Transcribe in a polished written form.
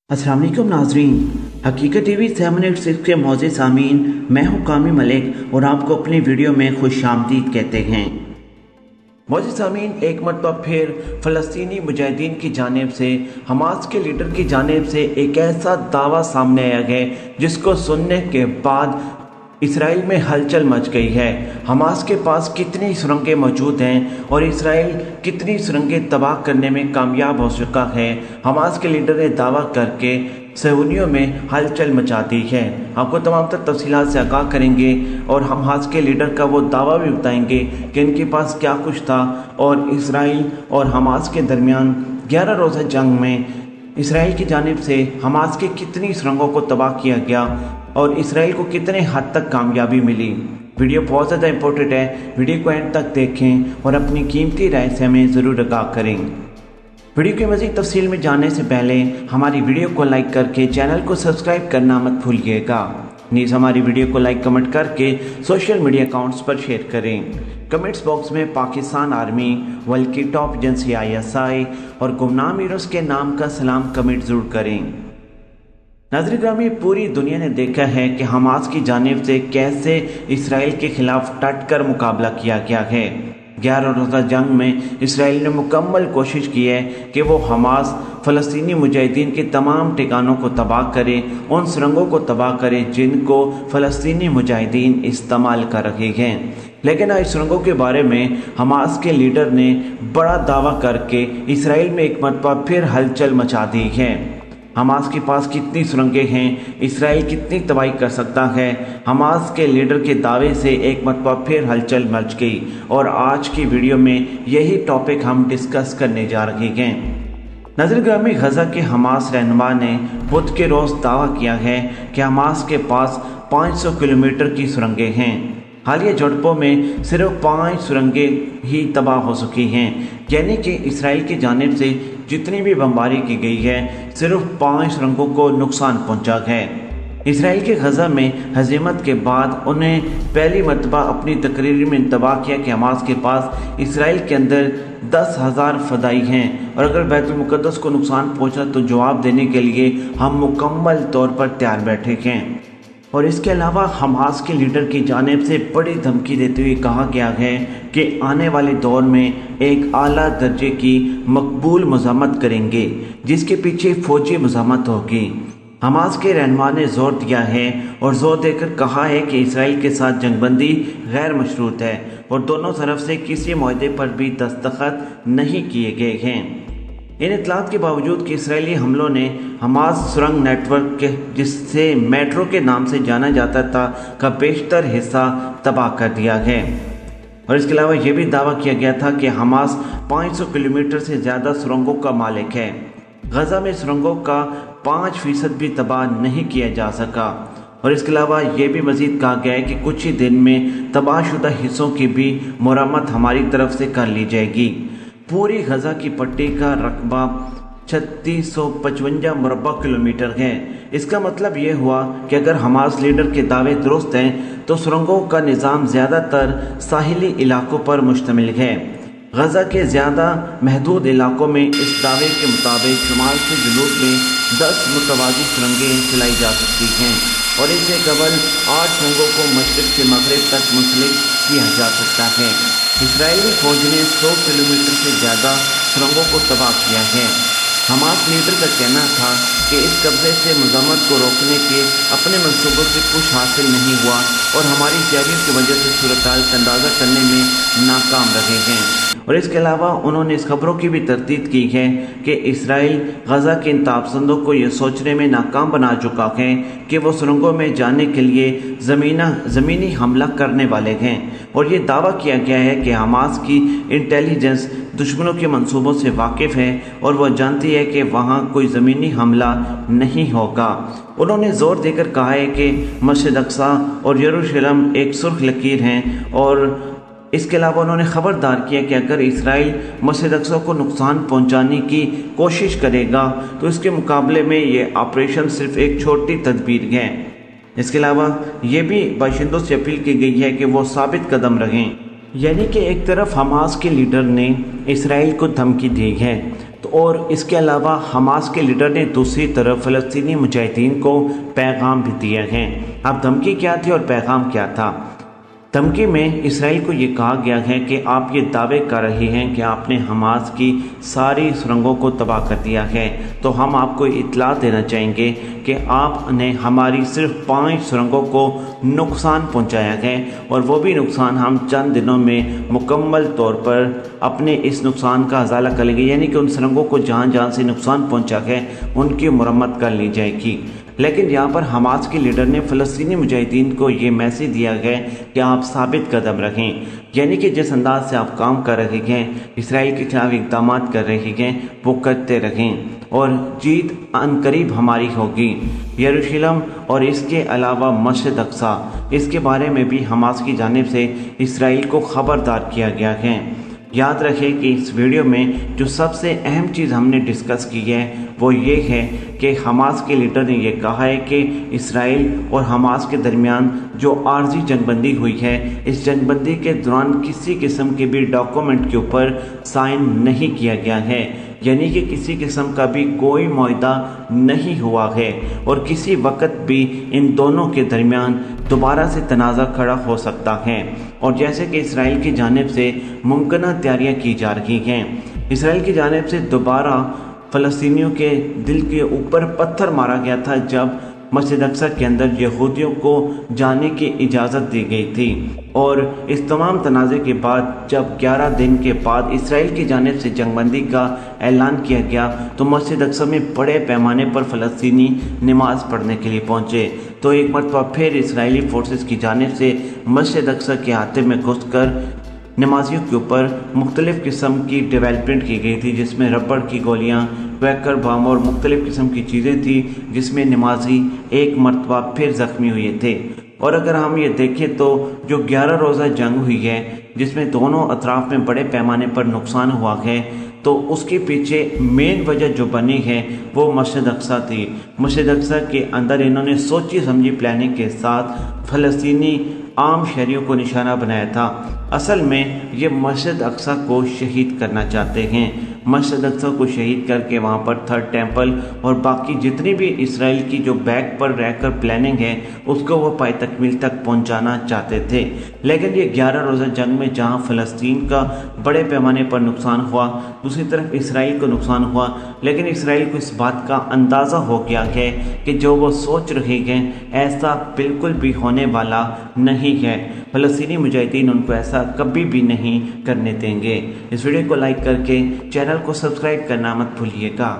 अस्सलाम वालेकुम नाज़रीन, हकीकत टीवी 786 के मौज़े सामीन, मैं हूँ कामी मलिक और आपको अपनी वीडियो में खुश आमदीद कहते हैं। मौज़े सामीन, एक मरतबा फिर फ़लस्तीनी मुजाहिदीन की जानिब से हमास के लीडर की जानिब से एक ऐसा दावा सामने आया है जिसको सुनने के बाद इसराइल में हलचल मच गई है। हमास के पास कितनी सुरंगें मौजूद हैं और इसराइल कितनी सुरंगें तबाह करने में कामयाब हो चुका है, हमास के लीडर ने दावा करके सहूनियों में हलचल मचा दी है। आपको तमाम तर तफसीलात से आगाह करेंगे और हमास के लीडर का वो दावा भी बताएंगे कि इनके पास क्या कुछ था और इसराइल और हमास के दरमियान 11 रोज़ा जंग में इसराइल की जानिब से हमास के कितनी सुरंगों को तबाह किया गया और इसराइल को कितने हद तक कामयाबी मिली। वीडियो बहुत ज़्यादा इंपॉर्टेंट है, वीडियो को एंड तक देखें और अपनी कीमती राय से हमें ज़रूर आगाह करें। वीडियो की मज़ीद तफसील में जाने से पहले हमारी वीडियो को लाइक करके चैनल को सब्सक्राइब करना मत भूलिएगा। नीज़ हमारी वीडियो को लाइक कमेंट करके सोशल मीडिया अकाउंट्स पर शेयर करें। कमेंट्स बॉक्स में पाकिस्तान आर्मी, वर्ल्ड की टॉप एजेंसी ISI और गुमनाम हीरोज़ के नाम का सलाम कमेंट ज़रूर करें। नाज़रीन ग्रामी, पूरी दुनिया ने देखा है कि हमास की जानिब से कैसे इसराइल के खिलाफ डट कर मुकाबला किया गया है। 11 रोज़ा जंग में इसराइल ने मुकम्मल कोशिश की है कि वो हमास फ़लस्तीनी मुजाहिदीन के तमाम ठिकानों को तबाह करे, उन सुरंगों को तबाह करे जिनको फ़लस्तीनी मुजाहिदीन इस्तेमाल कर रहे हैं। लेकिन आज सुरंगों के बारे में हमास के लीडर ने बड़ा दावा करके इसराइल में एक मरतबा फिर हलचल मचा दी है। हमास के पास कितनी सुरंगें हैं, इसराइल कितनी तबाही कर सकता है, हमास के लीडर के दावे से एक मरतबा फिर हलचल मच गई और आज की वीडियो में यही टॉपिक हम डिस्कस करने जा रहे हैं। नाज़रीन ग्रामी, गज़ा के हमास रहनुमा ने बुध के रोज़ दावा किया है कि हमास के पास 500 किलोमीटर की सुरंगें हैं। हालिया झड़पों में सिर्फ 5 सुरंगें ही तबाह हो चुकी हैं, यानी कि इसराइल की जानिब से जितनी भी बमबारी की गई है सिर्फ 5 सुरंगों को नुकसान पहुंचा है। इसराइल के गज़ा में हज़ीमत के बाद उन्हें पहली मरतबा अपनी तकरीर में इंतबाह किया कि हमास के पास इसराइल के अंदर 10,000 फ़दाई हैं और अगर बैतुल मुक़द्दस को नुकसान पहुंचा तो जवाब देने के लिए हम मुकम्मल तौर पर तैयार बैठे हैं। और इसके अलावा हमास के लीडर की जानिब से बड़ी धमकी देते हुए कहा गया है कि आने वाले दौर में एक आला दर्जे की मकबूल मज़ामत करेंगे जिसके पीछे फ़ौजी मज़ामत होगी। हमास के रहनुमा ने ज़ोर दिया है और ज़ोर देकर कहा है कि इसराइल के साथ जंगबंदी गैर मशरूत है और दोनों तरफ से किसी मुआहदे पर भी दस्तखत नहीं किए गए हैं। इन इतलात के बावजूद कि इसराइली हमलों ने हमास सुरंग नेटवर्क के जिससे मेट्रो के नाम से जाना जाता था का बेशतर हिस्सा तबाह कर दिया है। और इसके अलावा यह भी दावा किया गया था कि हमास 500 किलोमीटर से ज़्यादा सुरंगों का मालिक है। गज़ा में सुरंगों का 5% भी तबाह नहीं किया जा सका। और इसके अलावा ये भी मज़ीद कहा गया है कि कुछ ही दिन में तबाहशुदा हिस्सों की भी मरम्मत हमारी तरफ से कर ली जाएगी। पूरी गज़ा की पट्टी का रकबा 3655 मुरब्बा किलोमीटर है। इसका मतलब ये हुआ कि अगर हमास लीडर के दावे दुरुस्त हैं तो सुरंगों का निज़ाम ज़्यादातर साहिली इलाकों पर मुश्तमिल है। गज़ा के ज़्यादा महदूद इलाकों में इस दावे के मुताबिक शुमाल से जनूब में 10 मुतवाज़ी सुरंगें चलाई जा सकती हैं और इनसे कबल 8 सुरंगों को मशरिक़ से मगरिब तक मुंसलिक किया जा सकता है। इसराइली फ़ौज ने 100 किलोमीटर से ज़्यादा सुरंगों को तबाह किया है। हमास लीडर का कहना था कि इस कब्ज़े से मज़ामत को रोकने के अपने मंसूबों से कुछ हासिल नहीं हुआ और हमारी तैयारियों की वजह से सूरत-हाल का अंदाज़ा करने में नाकाम रहे हैं। और इसके अलावा उन्होंने इस खबरों की भी तरदीद की है कि इसराइल गज़ा के इंतहापसंदों को यह सोचने में नाकाम बना चुका है कि वो सुरंगों में जाने के लिए ज़मीनी हमला करने वाले हैं। और ये दावा किया गया है कि हमास की इंटेलिजेंस दुश्मनों के मंसूबों से वाकिफ़ है और वह जानती है कि वहाँ कोई ज़मीनी हमला नहीं होगा। उन्होंने ज़ोर देकर कहा है कि मस्जिद अक्सा और यरूशलेम एक सुर्ख लकीर हैं और इसके अलावा उन्होंने ख़बरदार किया कि अगर इसराइल मस्जिद अक्सा को नुकसान पहुंचाने की कोशिश करेगा तो इसके मुकाबले में ये ऑपरेशन सिर्फ एक छोटी तदबीर है। इसके अलावा ये भी बाशिंदों से अपील की गई है कि वो साबित कदम रहें। यानी कि एक तरफ हमास के लीडर ने इसराइल को धमकी दी है तो اور اس کے علاوہ حماس کے لیڈر نے دوسری طرف فلسطینی مجاہدین کو پیغام بھی دیا ہے۔ اب دھمکی کیا تھی اور پیغام کیا تھا؟ دھمکی میں اسرائیل کو یہ کہا گیا ہے کہ آپ یہ دعوے کر رہے ہیں کہ آپ نے حماس کی ساری سرنگوں کو تباہ کر دیا ہے، تو ہم آپ کو اطلاع دینا چاہیں گے کہ آپ نے ہماری صرف 5 سرنگوں کو نقصان پہنچایا ہے، اور وہ بھی نقصان ہم چند دنوں میں مکمل طور پر اپنے اس نقصان کا ازالہ کر لیں گے، یعنی کہ ان سرنگوں کو جہاں جہاں سے نقصان پہنچا ہے ان کی مرمت کر لی جائے گی۔ لیکن یہاں پر حماس کے لیڈر نے فلسطینی مجاہدین کو یہ میسیج دیا ہے کہ آپ ثابت قدم رہیں، یعنی کہ جس انداز سے آپ کام کر رہے ہیں، اسرائیل کے خلاف اقدامات کر رہے ہیں، وہ کرتے رہیں اور جیت عنقریب ہماری ہوگی۔ یروشلم اور اس کے علاوہ مسجد اقصی، اس کے بارے میں بھی حماس کی جانب سے اسرائیل کو خبردار کیا گیا ہے۔ یاد رکھیں کہ اس ویڈیو میں جو سب سے اہم چیز ہم نے ڈسکس کی ہے وہ یہ ہے کہ حماس کے لیڈر نے یہ کہا ہے کہ اسرائیل اور حماس کے درمیان جو عارضی جنگ بندی ہوئی ہے، اس جنگ بندی کے دوران کسی قسم کے بھی ڈاکومنٹ کے اوپر سائن نہیں کیا گیا ہے، یعنی کہ کسی قسم کا بھی کوئی معاہدہ نہیں ہوا ہے، اور کسی وقت بھی ان دونوں کے درمیان دوبارہ سے تنازع کھڑا ہو سکتا ہے۔ اور جیسے کہ اسرائیل کی جانب سے ممکنہ تیاریاں کی جا رہی ہیں، اسرائیل کی جانب سے دوبارہ فلسطینیوں کے دل کے اوپر پتھر مارا گیا تھا جب مسجد اقصی کے اندر یہودیوں کو جانے کی اجازت دی گئی تھی، اور اس تمام تنازع کے بعد جب 11 دن کے بعد اسرائیل کی جانب سے جنگ بندی کا اعلان کیا گیا تو مسجد اقصی میں بڑے پیمانے پر فلسطینی نماز پڑھنے کے لیے پہنچے۔ تو ایک مرتبہ پھر اسرائیلی فورسز کی جانب سے مسجد اقصی کے احاطے میں گھس کر نمازیوں کے اوپر مختلف قسم کی ڈیولپمنٹ کی گئی تھی، جس میں ربڑ کی گولیاں، ویکر بم اور مختلف قسم کی چیزیں تھیں، جس میں نمازی ایک مرتبہ پھر زخمی ہوئے تھے۔ اور اگر ہم یہ دیکھیں تو جو 11 روزہ جنگ ہوئی ہے، جس میں دونوں اطراف میں بڑے پیمانے پر نقصان ہوا ہے، تو اس کے پیچھے مین وجہ جو بنی ہے وہ مسجد اقصی تھی۔ مسجد اقصی کے اندر انہوں نے سوچی سمجھی پلاننگ کے ساتھ فلسطینی عام شہریوں کو نشانہ بنایا تھا۔ اصل میں یہ مسجد اقصی کو شہید کرنا چاہتے ہیں، مسجد اقصی کو شہید کر کے وہاں پر تھرڈ ٹیمپل اور باقی جتنی بھی اسرائیل کی جو بیک پر رہ کر پلاننگ ہے اس کو وہ پائے تکمیل تک پہنچانا چاہتے تھے۔ لیکن یہ 11 روزہ جنگ میں جہاں فلسطین کا بڑے پیمانے پر نقصان ہوا، دوسری طرف اسرائیل کو نقصان ہوا، لیکن اسرائیل کو اس بات کا اندازہ ہو گیا ہے کہ جو وہ سوچ رہے ہیں ایسا بالکل بھی ہونے والا نہیں ہے۔ فلسطینی مجاہدین ان کو ایسا کبھی بھی نہیں کرنے دیں گے۔ اس ویڈیو کو لائک کر کے چینل کو سبسکرائب کرنا مت بھولیے گا۔